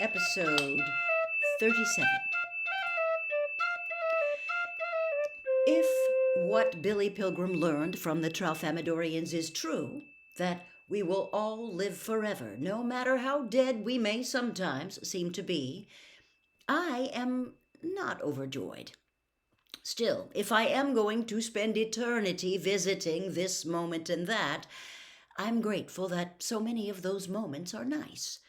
Episode 37. If what Billy Pilgrim learned from the Tralfamadorians is true, that we will all live forever, no matter how dead we may sometimes seem to be, I am not overjoyed. Still, if I am going to spend eternity visiting this moment and that, I'm grateful that so many of those moments are nice.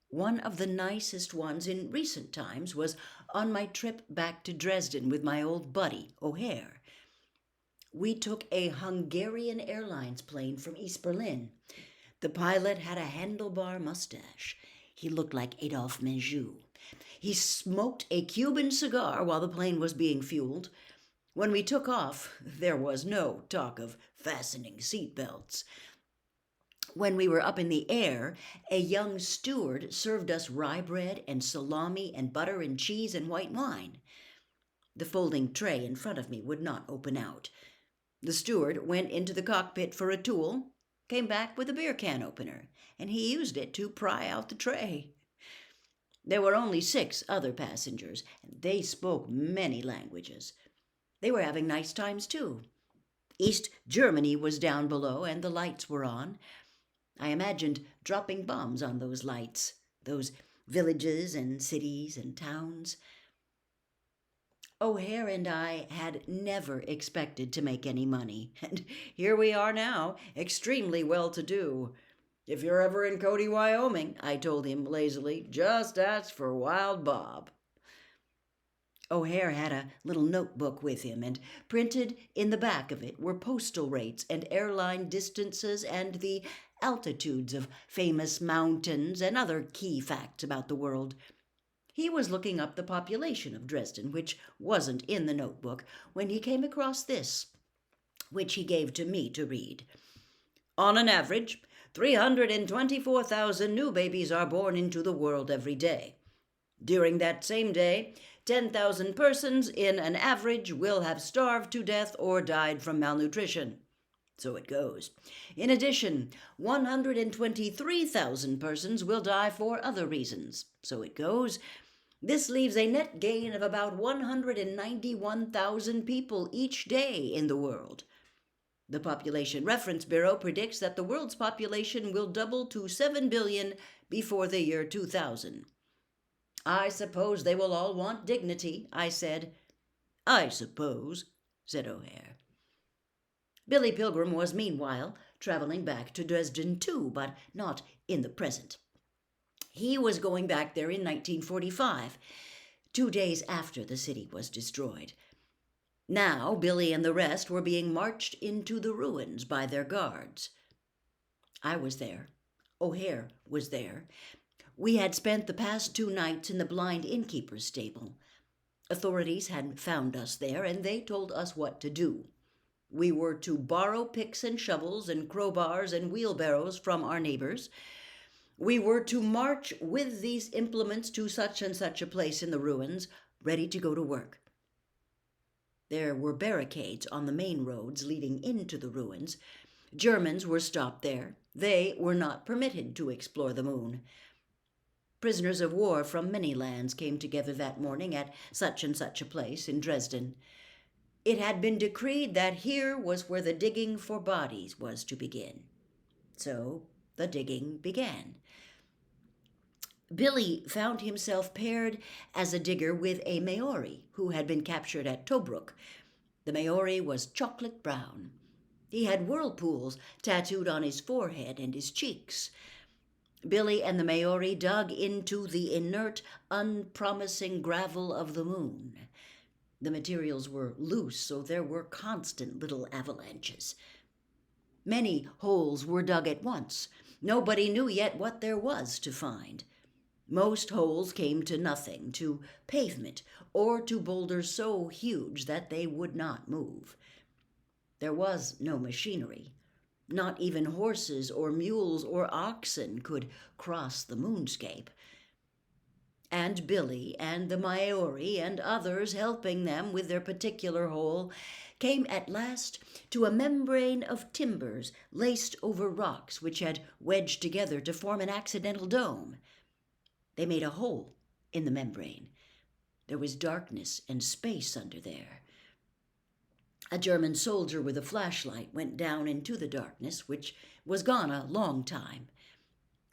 One of the nicest ones in recent times was on my trip back to Dresden with my old buddy, O'Hare. We took a Hungarian Airlines plane from East Berlin. The pilot had a handlebar mustache. He looked like Adolphe Menjou. He smoked a Cuban cigar while the plane was being fueled. When we took off, there was no talk of fastening seatbelts. When we were up in the air, a young steward served us rye bread and salami and butter and cheese and white wine. The folding tray in front of me would not open out. The steward went into the cockpit for a tool, came back with a beer can opener, and he used it to pry out the tray. There were only 6 other passengers, and they spoke many languages. They were having nice times too. East Germany was down below, and the lights were on. I imagined dropping bombs on those lights, those villages and cities and towns. O'Hare and I had never expected to make any money, and here we are now, extremely well-to-do. If you're ever in Cody, Wyoming, I told him lazily, just ask for Wild Bob. O'Hare had a little notebook with him, and printed in the back of it were postal rates and airline distances and the altitudes of famous mountains and other key facts about the world. He was looking up the population of Dresden, which wasn't in the notebook, when he came across this, which he gave to me to read. On an average, 324,000 new babies are born into the world every day. During that same day, 10,000 persons in an average will have starved to death or died from malnutrition. So it goes. In addition, 123,000 persons will die for other reasons. So it goes. This leaves a net gain of about 191,000 people each day in the world. The Population Reference Bureau predicts that the world's population will double to 7 billion before the year 2000. I suppose they will all want dignity, I said. I suppose, said O'Hare. Billy Pilgrim was meanwhile traveling back to Dresden too, but not in the present. He was going back there in 1945, 2 days after the city was destroyed. Now Billy and the rest were being marched into the ruins by their guards. I was there. O'Hare was there. We had spent the past 2 nights in the blind innkeeper's stable. Authorities had found us there, and they told us what to do. We were to borrow picks and shovels and crowbars and wheelbarrows from our neighbors. We were to march with these implements to such and such a place in the ruins, ready to go to work. There were barricades on the main roads leading into the ruins. Germans were stopped there. They were not permitted to explore the moon. Prisoners of war from many lands came together that morning at such and such a place in Dresden. It had been decreed that here was where the digging for bodies was to begin. So the digging began. Billy found himself paired as a digger with a Maori who had been captured at Tobruk. The Maori was chocolate brown. He had whirlpools tattooed on his forehead and his cheeks. Billy and the Maori dug into the inert, unpromising gravel of the moon. The materials were loose, so there were constant little avalanches. Many holes were dug at once. Nobody knew yet what there was to find. Most holes came to nothing, to pavement, or to boulders so huge that they would not move. There was no machinery. Not even horses or mules or oxen could cross the moonscape. And Billy and the Maori and others helping them with their particular hole came at last to a membrane of timbers laced over rocks which had wedged together to form an accidental dome. They made a hole in the membrane. There was darkness and space under there. A German soldier with a flashlight went down into the darkness, which was gone a long time.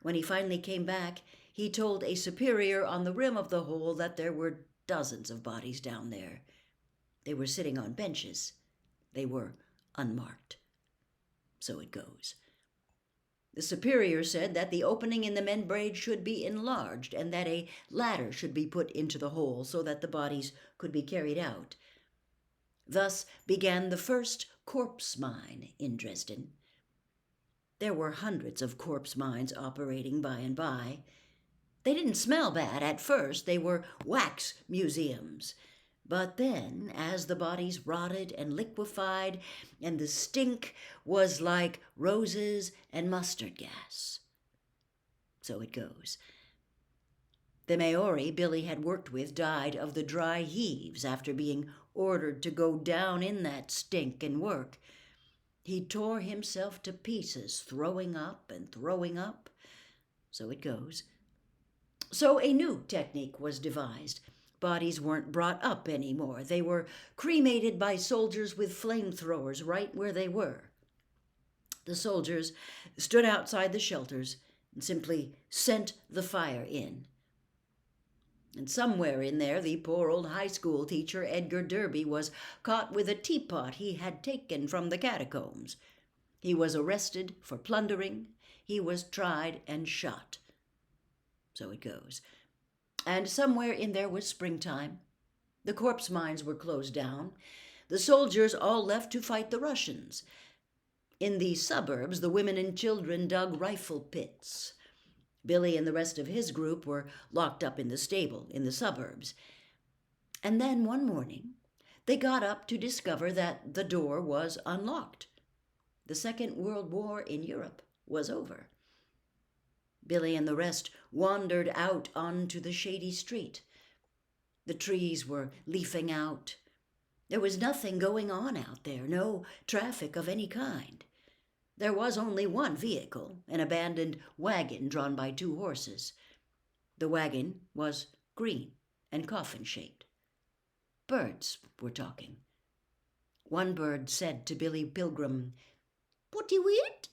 When he finally came back, he told a superior on the rim of the hole that there were dozens of bodies down there. They were sitting on benches. They were unmarked. So it goes. The superior said that the opening in the membrane should be enlarged and that a ladder should be put into the hole so that the bodies could be carried out. Thus began the first corpse mine in Dresden. There were hundreds of corpse mines operating by and by. They didn't smell bad at first. They were wax museums. But then, as the bodies rotted and liquefied, and the stink was like roses and mustard gas. So it goes. The Maori Billy had worked with died of the dry heaves after being ordered to go down in that stink and work. He tore himself to pieces, throwing up and throwing up. So it goes. So a new technique was devised. Bodies weren't brought up anymore. They were cremated by soldiers with flamethrowers right where they were. The soldiers stood outside the shelters and simply sent the fire in. And somewhere in there, the poor old high school teacher, Edgar Derby, was caught with a teapot he had taken from the catacombs. He was arrested for plundering. He was tried and shot. So it goes. And somewhere in there was springtime. The corpse mines were closed down. The soldiers all left to fight the Russians. In the suburbs, the women and children dug rifle pits. Billy and the rest of his group were locked up in the stable in the suburbs. And then one morning, they got up to discover that the door was unlocked. The Second World War in Europe was over. Billy and the rest wandered out onto the shady street. The trees were leafing out. There was nothing going on out there, no traffic of any kind. There was only one vehicle, an abandoned wagon drawn by 2 horses. The wagon was green and coffin-shaped. Birds were talking. One bird said to Billy Pilgrim, "What do you eat?"